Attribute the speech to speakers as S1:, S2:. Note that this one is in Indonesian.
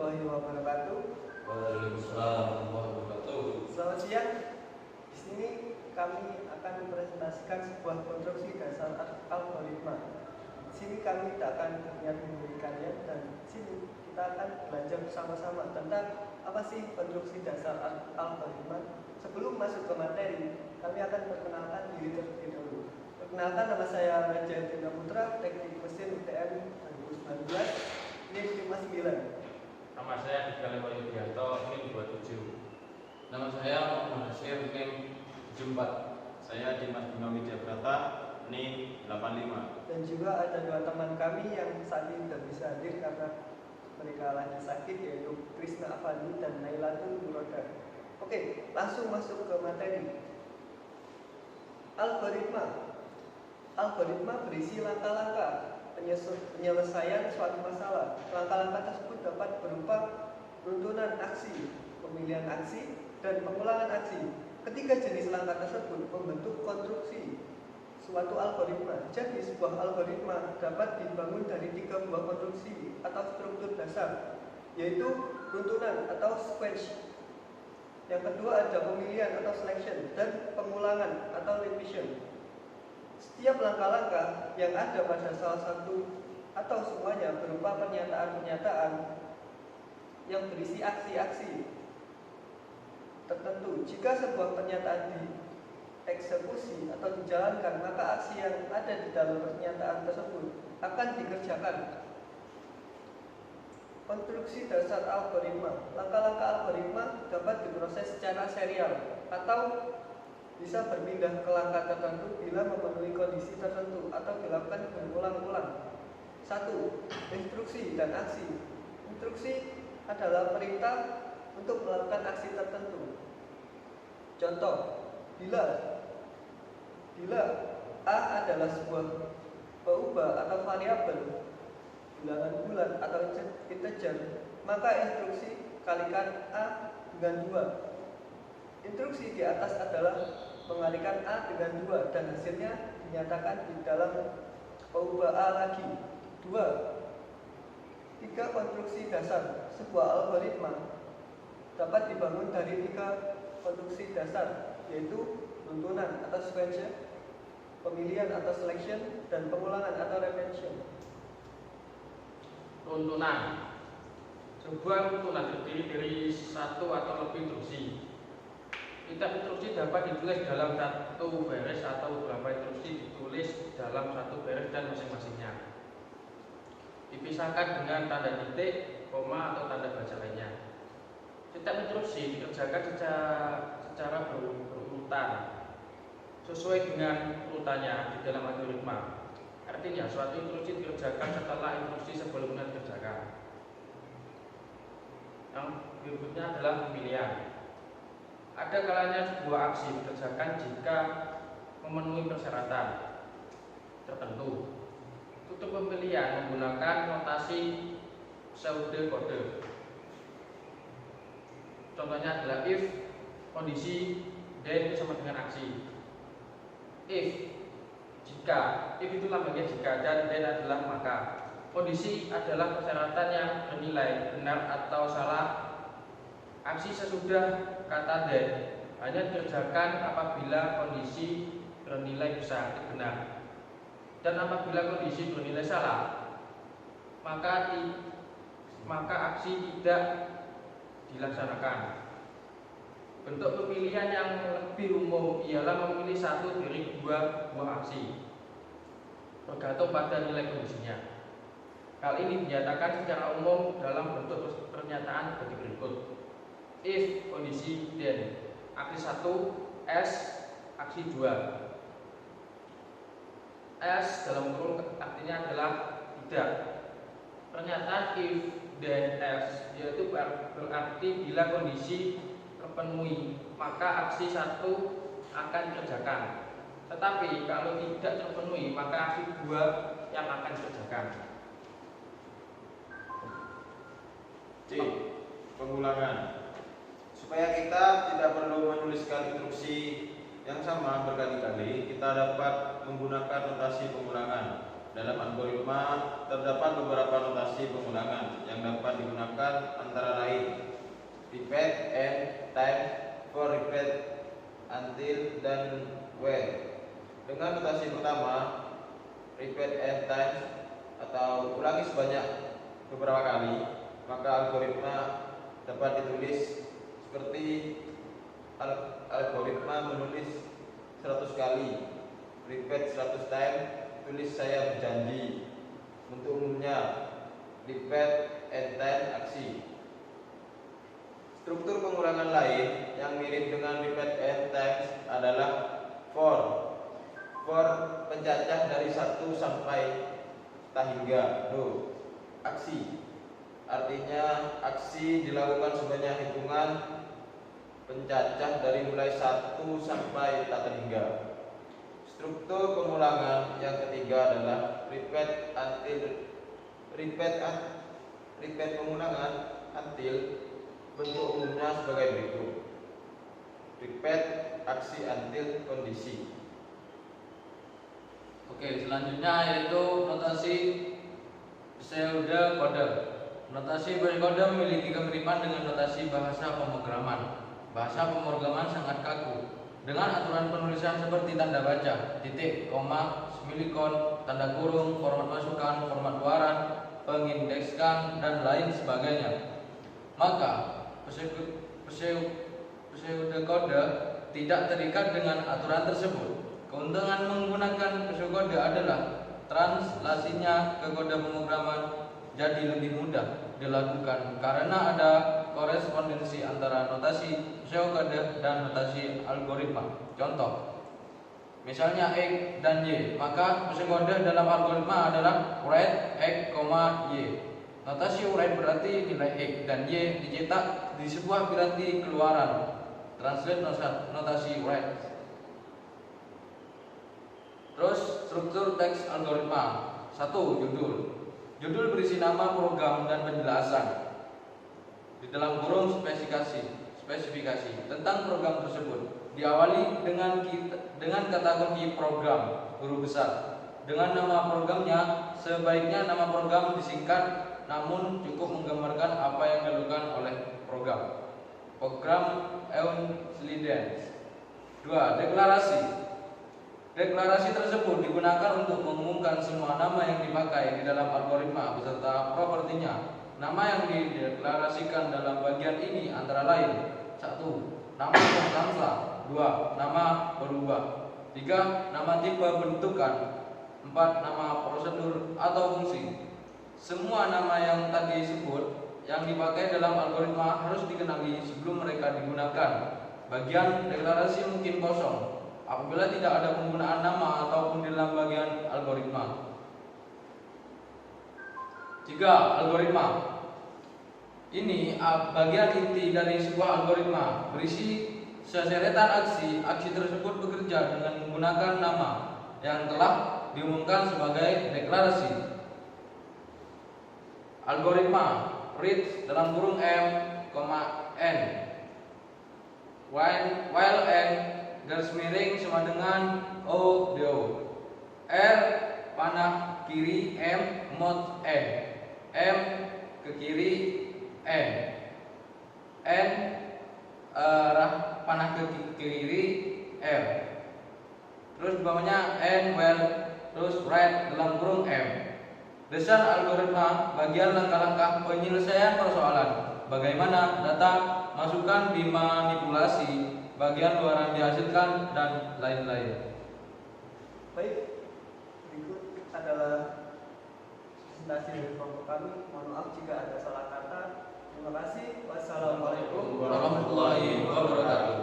S1: Warahmatullahi wabarakatuh.
S2: Waalaikumsalam warahmatullahi wabarakatuh.
S1: Selamat siang. Di sini kami akan mempresentasikan sebuah konstruksi dasar algoritma. Di sini kami tidak akan berniat memberikannya, dan di sini kita akan belajar bersama-sama tentang apa sih konstruksi dasar algoritma. Sebelum masuk ke materi, kami akan perkenalkan diri terlebih dahulu. Perkenalkan, nama saya Raja Hendra Putra, Teknik Mesin UTM 2019, NIM 59.
S2: Nama saya Dika Yudianto, NIM 27. Nama saya Muhammad Nasir, NIM 74. Saya Dimas Bima Widya Brata, NIM 85.
S1: Dan juga ada dua teman kami yang saat ini tidak bisa hadir karena mereka lagi sakit, yaitu Krisna Afandi dan Nailatul Nuroda. Oke, langsung masuk ke materi. Algoritma berisi langkah-langkah penyelesaian suatu masalah. Langkah-langkah tersebut dapat berupa runtunan aksi, pemilihan aksi, dan pengulangan aksi. Ketiga jenis langkah tersebut membentuk konstruksi suatu algoritma. Jadi sebuah algoritma dapat dibangun dari tiga buah konstruksi atau struktur dasar, yaitu runtunan atau sequence. Yang kedua ada pemilihan atau selection, dan pengulangan atau repetition. Setiap langkah-langkah yang ada pada salah satu atau semuanya berupa pernyataan-pernyataan yang berisi aksi-aksi tertentu. Jika sebuah pernyataan dieksekusi atau dijalankan, maka aksi yang ada di dalam pernyataan tersebut akan dikerjakan. Konstruksi dasar algoritma. Langkah-langkah algoritma dapat diproses secara serial atau bisa berpindah ke langkah tertentu bila memenuhi kondisi tertentu atau dilakukan berulang-ulang. 1. Instruksi dan aksi. Instruksi adalah perintah untuk melakukan aksi tertentu. Contoh, bila A adalah sebuah peubah atau variabel, bilangan bulat atau integer, maka instruksi kalikan A dengan 2. Instruksi di atas adalah mengalikan A dengan 2 dan hasilnya dinyatakan di dalam peubah A lagi. 2. 3 konstruksi dasar. Sebuah algoritma dapat dibangun dari 3 konstruksi dasar, yaitu runtunan atau sequence, pemilihan atau selection, dan pengulangan atau repetition.
S2: Runtunan. Sebuah runtunan terdiri dari satu atau lebih instruksi. Setiap instruksi dapat ditulis dalam satu baris atau beberapa instruksi ditulis dalam satu baris dan masing-masingnya dipisahkan dengan tanda titik, koma, atau tanda baca lainnya. Setiap instruksi dikerjakan secara berurutan sesuai dengan urutannya di dalam algoritma. Artinya suatu instruksi dikerjakan setelah instruksi sebelumnya dikerjakan. Yang berikutnya adalah pemilihan. Ada kalanya sebuah aksi dikerjakan jika memenuhi persyaratan tertentu. Untuk pemilihan menggunakan notasi pseudokode. Contohnya adalah if, kondisi, then sama dengan aksi. If, jika, if itu lambangnya jika, dan then adalah maka. Kondisi adalah persyaratan yang bernilai benar atau salah. Aksi sesudah kata then hanya dikerjakan apabila kondisi bernilai besar, benar. Dan apabila kondisi bernilai salah, maka aksi tidak dilaksanakan. Bentuk pemilihan yang lebih umum ialah memilih satu dari dua buah aksi, bergantung pada nilai kondisinya. Hal ini dinyatakan secara umum dalam bentuk pernyataan seperti berikut. If, kondisi, then. Aksi 1, S, aksi 2. S dalam kurung artinya adalah tidak. Pernyataan if, then, else yaitu berarti bila kondisi terpenuhi maka aksi 1 akan dikerjakan. Tetapi kalau tidak terpenuhi maka aksi 2 yang akan dikerjakan.
S3: C. Pengulangan. Supaya kita tidak perlu menuliskan instruksi yang sama berkali-kali, kita dapat menggunakan notasi pengulangan. Dalam algoritma terdapat beberapa notasi pengulangan yang dapat digunakan digunakan antara lain repeat and times, for, repeat, until, dan when. Dengan notasi pertama, repeat and times atau ulangi sebanyak beberapa kali, maka algoritma dapat ditulis seperti algoritma menulis 100 kali, repeat 100 times, tulis saya berjanji. Untuk umumnya, repeat and time aksi. Struktur pengulangan lain yang mirip dengan repeat and times adalah for. For pencacah dari 1 sampai tak hingga. No. Aksi. Artinya aksi dilakukan sebanyak hitungan pencacah dari mulai 1 sampai tak terhingga. Struktur pengulangan yang ketiga adalah repeat until. Repeat pengulangan until bentuk umumnya sebagai berikut. Repeat aksi until kondisi.
S4: Oke, selanjutnya yaitu notasi pseudokode. Notasi pseudokode memiliki kemiripan dengan notasi bahasa pemrograman. Bahasa pemrograman sangat kaku dengan aturan penulisan seperti tanda baca, titik, koma, semikolon, tanda kurung, format masukan, format luaran, pengindekskan, dan lain sebagainya. Maka pseudokode tidak terikat dengan aturan tersebut. Keuntungan menggunakan pseudokode adalah translasinya ke kode pemrograman jadi lebih mudah dilakukan karena ada korespondensi antara notasi pseudokode dan notasi algoritma. Contoh, misalnya X dan Y, maka pseudokode dalam algoritma adalah write X, y. Notasi write berarti nilai X dan Y dicetak di sebuah piranti keluaran. Translate notasi write. Terus struktur teks algoritma. 1. Judul. Judul berisi nama program dan penjelasan. Di dalam kurung spesifikasi tentang program tersebut. Diawali dengan kata kunci program huruf besar. Dengan nama programnya, sebaiknya nama program disingkat namun cukup menggambarkan apa yang dilakukan oleh program. Program Euclidean. 2. Deklarasi. Deklarasi tersebut digunakan untuk mengumumkan semua nama yang dipakai di dalam algoritma beserta propertinya. Nama yang dideklarasikan dalam bagian ini antara lain: 1. Nama konstansa. 2. Nama berubah. 3. Nama tipe bentukan. 4. Nama prosedur atau fungsi. Semua nama yang tadi disebut yang dipakai dalam algoritma harus dikenali sebelum mereka digunakan. Bagian deklarasi mungkin kosong apabila tidak ada penggunaan nama ataupun di dalam bagian algoritma. 3. Algoritma. Ini bagian inti dari sebuah algoritma, berisi sederetan aksi. Aksi tersebut bekerja dengan menggunakan nama yang telah diumumkan sebagai deklarasi. Algoritma read dalam kurung M, N, while N garis miring sama dengan O, D, O. R panah kiri M, mod N. M ke kiri N. N arah panah ke kiri R. Terus bawahnya N, while, terus right dalam kurung M. Desain algoritma bagian langkah-langkah penyelesaian persoalan. Bagaimana data masukan dimanipulasi, bagian luaran dihasilkan, dan lain-lain.
S1: Baik, berikut adalah presentasi dari kelompok kami. Mohon maaf jika ada salah kata. Terima kasih. Wassalamualaikum
S4: warahmatullahi wabarakatuh.